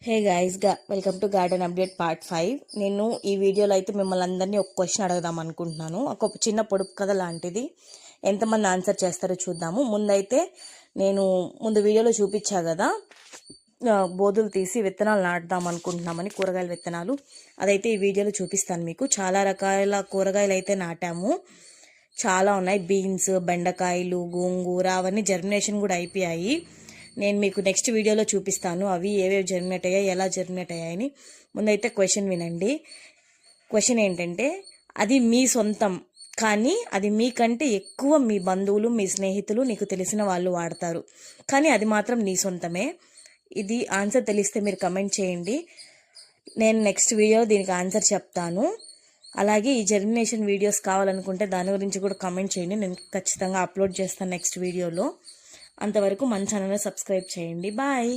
Hey guys welcome to garden update part 5. నేను ఈ వీడియోలో అయితే మిమ్మల్ని అందరినీ ఒక క్వశ్చన్ అడగదాం అనుకుంటున్నాను. ఒక చిన్న పొడుపు కథ లాంటిది. ఎంతమంది ఆన్సర్ చేస్తారో చూద్దాము. ముందు వీడియోలో చూపించా కదా, బోధులు తీసి విత్తనాలు నాటుదాం అనుకుంటున్నామని, కూరగాయల విత్తనాలు. అదైతే ఈ వీడియోలో చూపిస్తాను మీకు. చాలా రకాల కూరగాయలు అయితే నాటాము, చాలా ఉన్నాయి. బీన్స్, బెండకాయలు, గోంగూర అవన్నీ జర్మినేషన్ కూడా అయిపోయాయి. నేను మీకు నెక్స్ట్ వీడియోలో చూపిస్తాను అవి ఏవేవి జర్మినేట్ అయ్యాయి, ఎలా జర్మినేట్ అయ్యాయని. ముందైతే క్వశ్చన్ వినండి. క్వశ్చన్ ఏంటంటే, అది మీ సొంతం కానీ అది మీకంటే ఎక్కువ మీ బంధువులు, మీ స్నేహితులు, నీకు తెలిసిన వాళ్ళు వాడతారు, కానీ అది మాత్రం నీ సొంతమే. ఇది ఆన్సర్ తెలిస్తే మీరు కమెంట్ చేయండి. నేను నెక్స్ట్ వీడియోలో దీనికి ఆన్సర్ చెప్తాను. అలాగే ఈ జర్మినేషన్ వీడియోస్ కావాలనుకుంటే దాని గురించి కూడా కమెంట్ చేయండి. నేను ఖచ్చితంగా అప్లోడ్ చేస్తాను నెక్స్ట్ వీడియోలో. అంతవరకు మన ఛానల్ని సబ్స్క్రైబ్ చేయండి. బాయ్.